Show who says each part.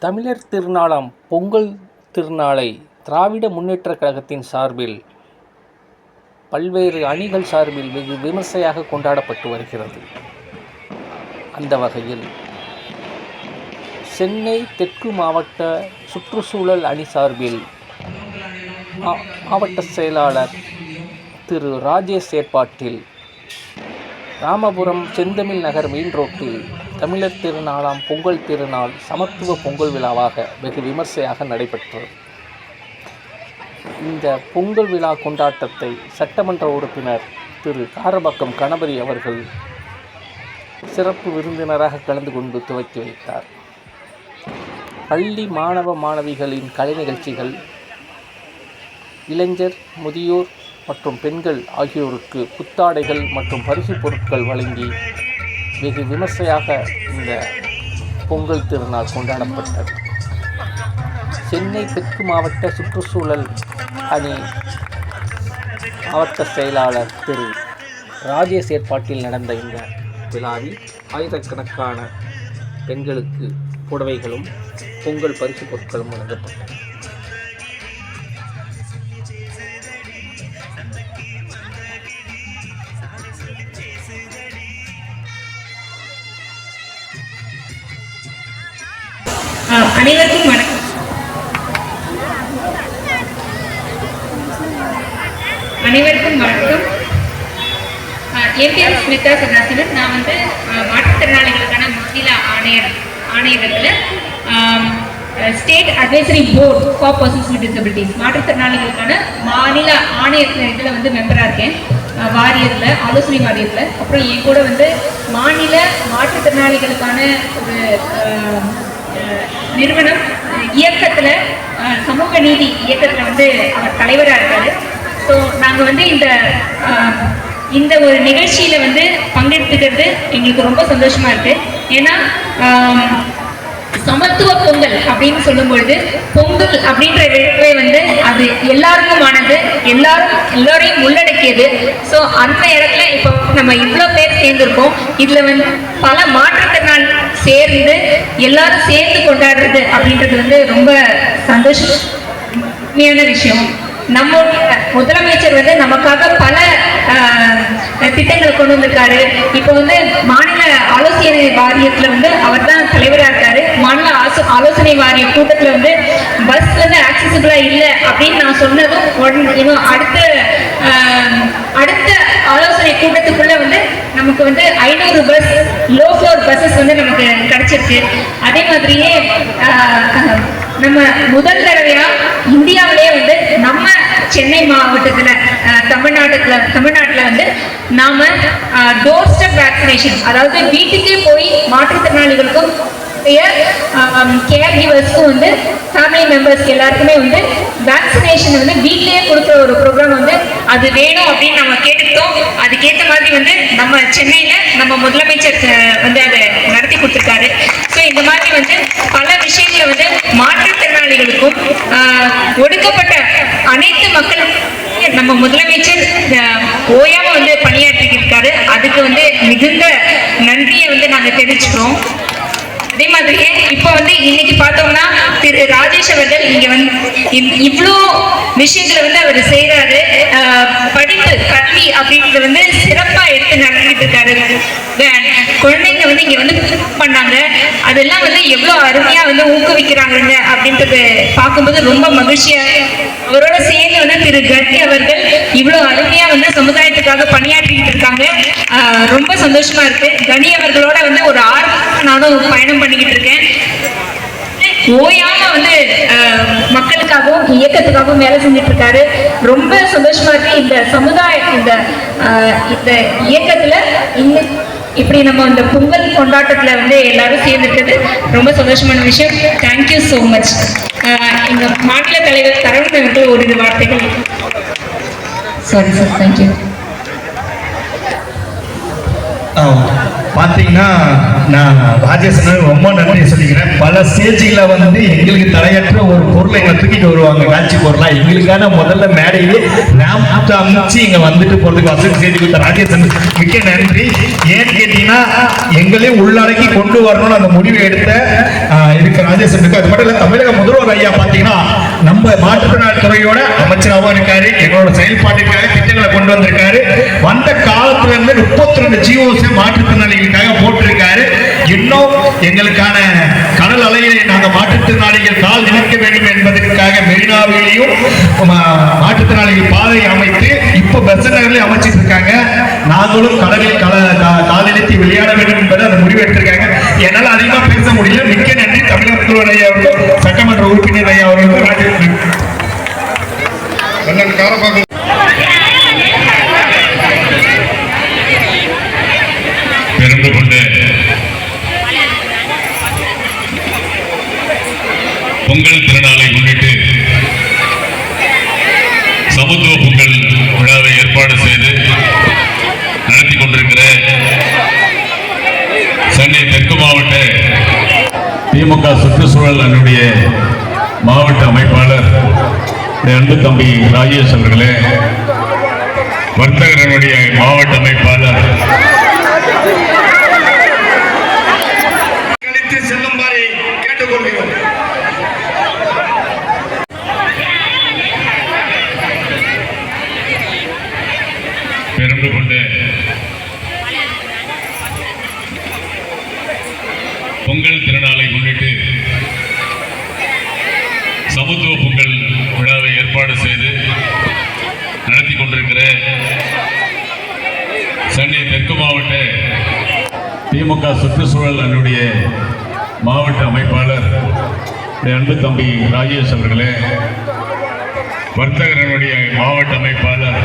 Speaker 1: தமிழர் திருநாளாம் பொங்கல் திருநாளை திராவிட முன்னேற்றக் கழகத்தின் சார்பில் பல்வேறு அணிகள் சார்பில் வெகு விமர்சையாக கொண்டாடப்பட்டு வருகிறது. அந்த வகையில் சென்னை தெற்கு மாவட்ட சுற்றுச்சூழல் அணி சார்பில் மாவட்ட செயலாளர் திரு ராஜேஷ் ஏற்பாட்டில் ராமபுரம் செந்தமிழ் நகர் மெயின் ரோட்டில் தமிழர் திருநாளாம் பொங்கல் திருநாள் சமத்துவ பொங்கல் விழாவாக வெகு விமர்சையாக நடைபெற்றது. இந்த பொங்கல் விழா கொண்டாட்டத்தை சட்டமன்ற உறுப்பினர் திரு காரபாக்கம் கணபதி அவர்கள் சிறப்பு விருந்தினராக கலந்து கொண்டு துவக்கி வைத்தார். பள்ளி மாணவ மாணவிகளின் கலை நிகழ்ச்சிகள், இளைஞர், முதியோர் மற்றும் பெண்கள் ஆகியோருக்கு புத்தாடைகள் மற்றும் பரிசு பொருட்கள் வழங்கி வெகு விமர்சையாக இந்த பொங்கல் திருநாள் கொண்டாடப்பட்டது. சென்னை தெற்கு மாவட்ட சுற்றுச்சூழல் அணி மாவட்ட செயலாளர் திரு ராஜேஷ் ஏற்பாட்டில் நடந்த இந்த விழாவில் ஆயிரக்கணக்கான பெண்களுக்கு புடவைகளும் பொங்கல் பரிசு பொருட்களும் வழங்கப்பட்டன.
Speaker 2: அனைவருக்கும் வணக்கம். என் பேர் ஸ்மிதா சதாசிவன். நான் மாற்றுத்திறனாளிகளுக்கான மாநில ஆணையத்தில் state advisory board for persons with disabilities மாற்றுத்திறனாளிகளுக்கான மாநில ஆணையத்தில் இதில் மெம்பராக இருக்கேன். வாரியத்தில், ஆலோசனை வாரியத்தில். அப்புறம் என் கூட மாநில மாற்றுத்திறனாளிகளுக்கான ஒரு நிறுவனம் இயக்கத்தில், சமூக நீதி இயக்கத்தில் அவர் தலைவராக இருக்காரு. ஸோ நாங்கள் இந்த ஒரு நிகழ்ச்சியில் பங்கெடுத்துக்கிறது எங்களுக்கு ரொம்ப சந்தோஷமாக இருக்குது. ஏன்னா சமத்துவ பொங்கல் அப்படின்னு சொல்லும் பொழுது பொங்கல் அப்படின்ற இடத்துல அது எல்லாருக்குமானது, எல்லாரையும் உள்ளடக்கியது. ஸோ அந்த இடத்துல இப்போ நம்ம இவ்வளோ பேர் சேர்ந்துருக்கோம். இதில் பல மாற்றுத்திறனால் சேர்ந்து எல்லாரும் சேர்ந்து கொண்டாடுறது அப்படின்றது ரொம்ப சந்தோஷமான விஷயம். நம்மளுடைய முதலமைச்சர் நமக்காக பல திட்டங்களை கொண்டு வந்திருக்காரு. இப்போ மாநில ஆலோசனை வாரியத்தில் அவர் தான் தலைவராக இருக்காரு. மாநில ஆலோசனை வாரிய கூட்டத்தில் பஸ் ஆக்சசிபிளா இல்லை அப்படின்னு நான் சொன்னதும் அடுத்த ஆலோசனை கூட்டத்துக்குள்ள நமக்கு 500 பஸ் லோ ஃப்ளோர் பஸ்ஸஸ் நமக்கு கிடைச்சிருக்கு. அதே மாதிரியே நம்ம முதல் தடவையா இந்தியாவிலேயே நம்ம சென்னை மாவட்டத்தில் தமிழ்நாட்டில் நாம டோர் ஸ்டெப் வேக்சினேஷன், அதாவது வீட்டுக்கே போய் மாற்றுத்திறனாளிகளுக்கும் கேர் கிவர்ஸ்க்கும் ஃபேமிலி மெம்பர்ஸ்க்கு எல்லாருக்குமே வேக்சினேஷன் வீட்லேயே கொடுக்குற ஒரு ப்ரோக்ராம் அது வேணும் அப்படின்னு நம்ம கேட்டுக்கிட்டோம். அதுக்கேற்ற மாதிரி நம்ம சென்னையில் நம்ம முதலமைச்சர் அதை நடத்தி கொடுத்துருக்காரு. ஸோ இந்த மாதிரி பல விஷயங்களை மாற்றுத்திறனாளிகளுக்கும் ஒடுக்கப்பட்ட அனைத்து மக்களும் நம்ம முதலமைச்சர் ஓயாம பணியாற்றிட்டு இருக்காரு. அதுக்கு மிகுந்த நன்றியை நாங்கள் தெரிவிச்சுக்கிறோம். அதே மாதிரியே இப்போ இன்னைக்கு பார்த்தோம்னா திரு ராஜேஷ் அவர்கள் இங்க இவ்வளோ விஷயங்களை அவர் செய்யறாரு. படிப்பு, கல்வி அப்படின்றது சிறப்பா எடுத்து நடத்திட்டு இருக்காரு. குழந்தைங்க இங்க பண்ணாங்க. அதெல்லாம் எவ்வளோ அருமையா ஊக்குவிக்கிறாங்க அப்படின்றது பார்க்கும்போது ரொம்ப மகிழ்ச்சியா. அவரோட சேர்ந்து திரு கட்டி அவர்கள் இவ்வளோ அருமையா சமுதாயத்துக்காக பணியாற்றிட்டு இருக்காங்க. ரொம்ப சந்தோஷமா இருக்கு. கனி அவர்களோட ஒரு 6 நானும் பயணம் பண்ணிக்கிட்டு இருக்கேன். ஓயாம மக்களுக்காகவும் இயக்கத்துக்காகவும் வேலை செஞ்சுட்டு இருக்காரு. ரொம்ப சந்தோஷமா இருக்கு. இந்த சமுதாயம் இந்த இயக்கத்துல இப்படி நம்ம இந்த பொங்கல் கொண்டாட்டத்துல எல்லாரும் சேர்ந்துருக்கிறது ரொம்ப சந்தோஷமான விஷயம். Thank you so much. எங்க மாநில தலைவர் தரவன் அவர்கள் ஒரு வார்த்தைகள். Sorry sir. தேங்க்யூ.
Speaker 3: பார்த்தீங்கன்னா நான் ராஜேஷனுக்கு ரொம்ப நன்றி சொல்லிக்கிறேன். பல ஸ்டேஜில் வந்து எங்களுக்கு தலையற்ற ஒரு பொருளை எங்களை தூக்கிட்டு வருவாங்க, காட்சி பொருளா. எங்களுக்கான முதல்ல மேடையிலே ரேம்ப் அமைச்சு இங்க வந்துட்டு போறதுக்கு வசதி செய்து கொடுத்த ராஜேசன் மிக்க நன்றி. ஏன்னு கேட்டீங்கன்னா எங்களே உள்ளடக்கி கொண்டு வரணும்னு அந்த முடிவை எடுத்த இருக்க ராஜேசனுக்கு. அது மட்டும் இல்ல, தமிழக முதல்வர் ஐயா பாத்தீங்கன்னா நம்ம மாற்றுத்திறனாளி துறையோட அமைச்சராகவும் இருக்காரு. எங்களோட செயல்பாட்டிற்காக திட்டங்களை கொண்டு வந்திருக்காரு. வந்த காலத்துல இருந்து 32 ஜிஓஸ் மாற்றுத்திறனாளிகளுக்காக போட்டிருக்காரு. இன்னும் எங்களுக்கான கடல் அலைகளை நாங்கள் மாற்றுத்திறனாளிகள் கால் நினைக்க வேண்டும் என்பதற்காக மெரினாவிலையும் மாற்றுத்திறனாளிகள் பாதை அமைத்து இப்ப பெசநகர்லயும் அமைச்சிட்டு இருக்காங்க. நாங்களும் கடலில் காலிழத்தி விளையாட வேண்டும் என்பதை அந்த முடிவு எடுத்திருக்காங்க. என்னால் அதிகமா பேச முடியல. மிக்க நன்றி தமிழக முதல்வர் ஐயா அவர்களுக்கும், சட்டமன்ற உறுப்பினர் ஐயா அவர்களுக்கும், ராஜேந்திரன் காரப்பாக்கம்
Speaker 4: பெருந்து கொண்டு பொங்கல் திருநாளை முன்னிட்டு சமத்துவ பொங்கல் விழாவை ஏற்பாடு செய்து நடத்தி கொண்டிருக்கிற சென்னை தெற்கு மாவட்ட திமுக சுற்றுச்சூழல் அணியுடைய மாவட்ட அமைப்பாளர் அன்பு தம்பி ராஜேஷ் அவர்களே, வர்த்தகரனுடைய மாவட்ட அமைப்பாளர்
Speaker 3: செல்லுமாறு கேட்டுக்கொள்கிறோம்.
Speaker 4: பெருந்து கொண்டு பொங்கல் திருநாளை முன்னிட்டு சமத்துவ பொங்கல் விழாவை ஏற்பாடு செய்து நடத்தி கொண்டிருக்கிற சென்னை தெற்கு மாவட்ட திமுக சுற்றுச்சூழல் அணியுடைய மாவட்ட அமைப்பாளர் அன்பு தம்பி ராஜேஷ் அவர்களே, வர்த்தகரனுடைய மாவட்ட அமைப்பாளர்